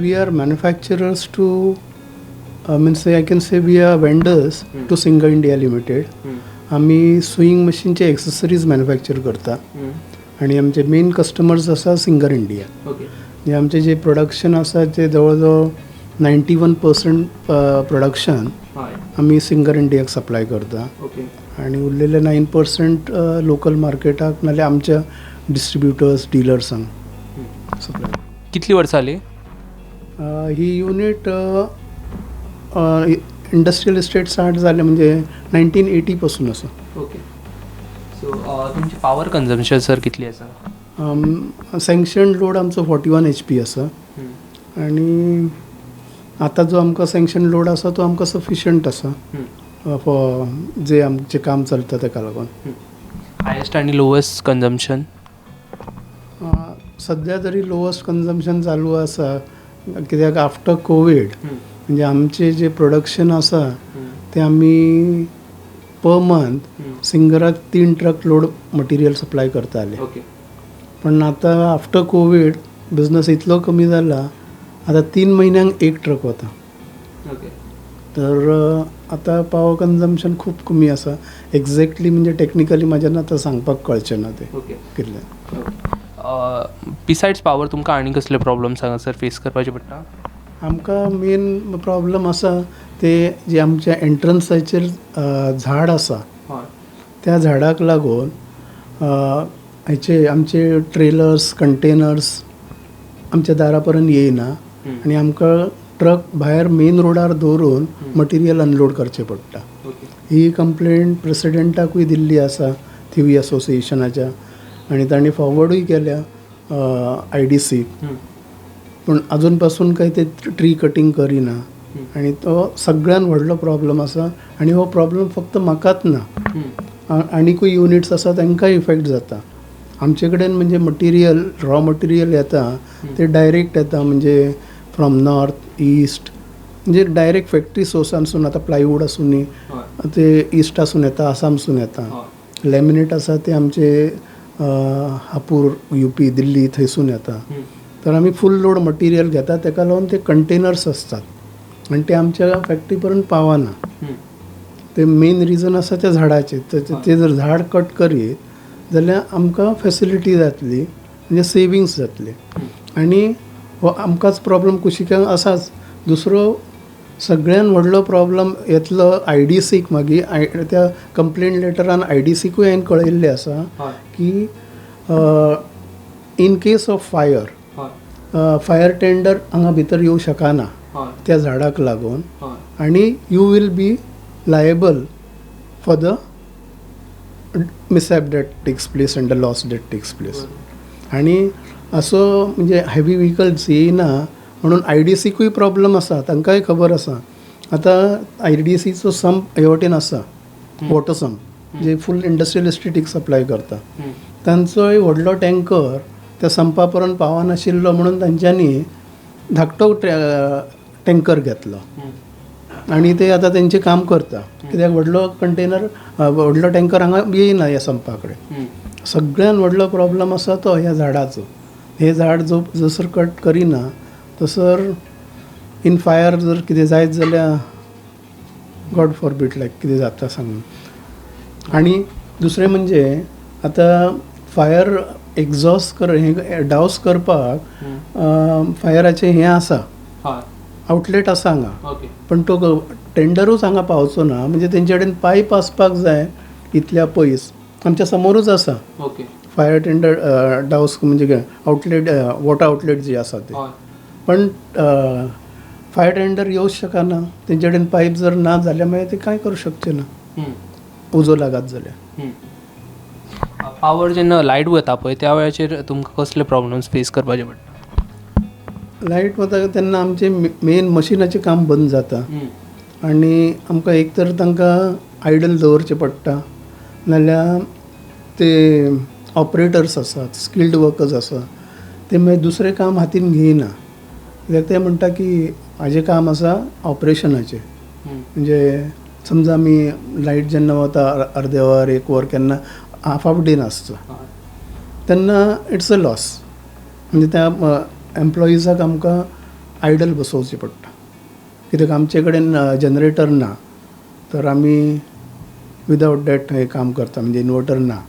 we are manufacturers to I can say we are vendors to Singer India Limited. आम्ही swing मशीनचे accessories manufacture करता आणि आमचे main customers आसा singer India. म्हणजे आमचे जे प्रोडक्शन आसा ते जवळ 91% प्रोडक्शन आम्ही सिंगर इंडियाक सप्लाय करता आणि उरलेले 9% लोकल मार्केटाक नाल्यार आमच्या डिस्ट्रीब्युटर्स डिलर्सांक सप्लाय. कितली वर्सां जाली ही युनिट इंडस्ट्रियल इस्टेट स्टार्ट जाले म्हणजे 1980 पासून आसा. ओके. सो तुमची पॉवर कन्झम्पशन सर कितली आसा? सँक्शन लोड आमचो 41 HP आसा आणि आता जो आमकां सँक्शन लोड आसा तो आमकां सफिशियंट आसा फॉर जे आमचें काम चलता ताका लागून. हायेस्ट आनी लोवस्ट कन्झम्पशन सद्या तरी लोवस्ट कन्झम्पशन चालू आसा कित्याक आफ्टर कोवीड म्हणजे आमचे जे प्रोडक्शन आसा ते आमी पर मंथ सिंगराक 3 ट्रक लोड मटिरियल सप्लाय करताले. पण आता आफ्टर कोवीड बिझनस इतलो कमी जाला आता 3 म्हयन्यांक 1 ट्रक वता. तर आता पॉवर कन्झम्पशन खूप कमी आसा. एक्झॅक्टली म्हणजे टेक्निकली म्हाज्यान आतां सांगपाक कळचें ना तें कितलें. बिसायड्स पॉवर तुमकां आनी कसले प्रॉब्लम्स हांगा सर फेस करपाचे पडटा? आमकां मेन प्रॉब्लम आसा ते जे आमच्या एंट्रन्साचेर झाड आसा त्या झाडाक लागून आमचे ट्रेलर्स कंटेनर्स आमच्या दारा पर्यंत येयना आनी आमकां ट्रक भायर मेन रोडार दवरून मटिरियल अनलोड करचें पडटा. ही कंप्लेंट प्रेसिडेंटाकूय दिल्ली आसा थिवी असोसिएशनाच्या आनी तांणी फॉरवर्डूय केल्या IDC. पूण अजून पासून काही ते ट्री कटींग करिना आणि तो सगळ्यान व्हडलो प्रॉब्लम आसा. आणि हो प्रॉब्लम फक्त म्हाकाच ना आनीकूय युनिट्स आसा तांकांय इफेक्ट जाता. आमचे कडेन म्हणजे मटिरियल रॉ मटिरियल येता ते डायरेक्ट येता म्हणजे फ्रॉम नॉर्थ ईस्ट म्हणजे डायरेक्ट फॅक्टरी सोर्सांसून. आता प्लायवूड आसूनी ते ईस्टासून येता आसामसून येता. लॅमिनेट आसा ते आमचे हापूर UP दिल्ली थंयसून येता. तर आमी फूल लोड मटिरियल घेता ताका लागून ते कंटेनर्स आसतात आनी ते आमच्या फॅक्टरी पर्यंत पावना. ते मेन रिजन आसा त्या झाडाचें. ते जर झाड कट करीत जाल्यार आमकां फॅसिलिटी जातली म्हणजे सेविंग्स जातले. आनी हो आमकांच प्रॉब्लम कुशिकांक आसाच. दुसरो सगळ्यान व्हडलो प्रॉब्लम येतलो IDCक. मागीर त्या कंप्लेंट लेटरान IDCकूय हांवें कळयल्लें आसा की in case of fire tender हांगा भितर येवं शकना त्या झाडाक लागून आनी you will be liable for the mishap that takes place and the loss that takes place. आनी असो म्हणजे हेवी व्हिकल्स येयना म्हणून IDCकूय प्रॉब्लम आसा. तांकांय खबर आसा. आतां IDCचो संप हे वटेन आसा वॉटर संप जे फूल इंडस्ट्रियल इस्टेटीक सप्लाय करता. तांचोय व्हडलो टँकर त्या संपा पर्यंत पावनाशिल्लो म्हणून तांच्यांनी धाकटो टँकर घेतलो आनी ते आतां तेंचें काम करता. कित्याक व्हडलो कंटेनर व्हडलो टँकर हांगा येयना ह्या संपा कडेन. सगळ्यान व्हडलो प्रॉब्लम आसा तो ह्या झाडाचो. हे झाड जसर कट करिना तसर इन फायर जर कितें जायत जाल्यार गॉड फॉरबीड लायक कितें जाता सांगून. आनी दुसरें म्हणजे आतां फायर एक्झॉस्ट डावस करपाक फायराचें हें आसा आउटलेट आसा हांगा. पण तो टेंडरूच हांगा पावचो ना. म्हणजे तेंचे कडेन पायप आसपाक जाय इतल्या पयस. आमच्या समोरूच आसा फायर टेंडर डावस म्हणजे आउटलेट वॉटर आउटलेट जे आसा ते. पण फायर टेंडर येवंक शकना. तेंचे कडेन पायप जर ना जाल्यार मागीर ते कांय करूं शकचे ना उजो लागत जाल्यार. पावर जेन्ना लायट वता पळय त्या वेळाचेर तुमकां कसले प्रॉब्लम्स फेस करपाचे पडटा? लायट वता तेन्ना आमचें मेन मशिनाचें काम बंद जाता आनी आमकां एक तर तांकां आयडल दवरचें पडटा नाल्यार ते ऑपरेटर्स आसात स्किल्ड वर्कर्स आसा ते मागीर दुसरें काम हातीन घेयना. कित्याक ते म्हणटा की हाजें काम आसा ऑपरेशनाचें. म्हणजे समजा आमी लायट जेन्ना वता अर्दे वर 1 वर केन्ना हाफ डे नासता तेन्ना इट्स अ लॉस. म्हणजे त्या एम्प्लॉइजाक आमकां आयडल बसोवचें पडटा कित्याक आमचे कडेन जनरेटर ना तर आमी विदावट डॅट हें काम करता म्हणजे इनवर्टर ना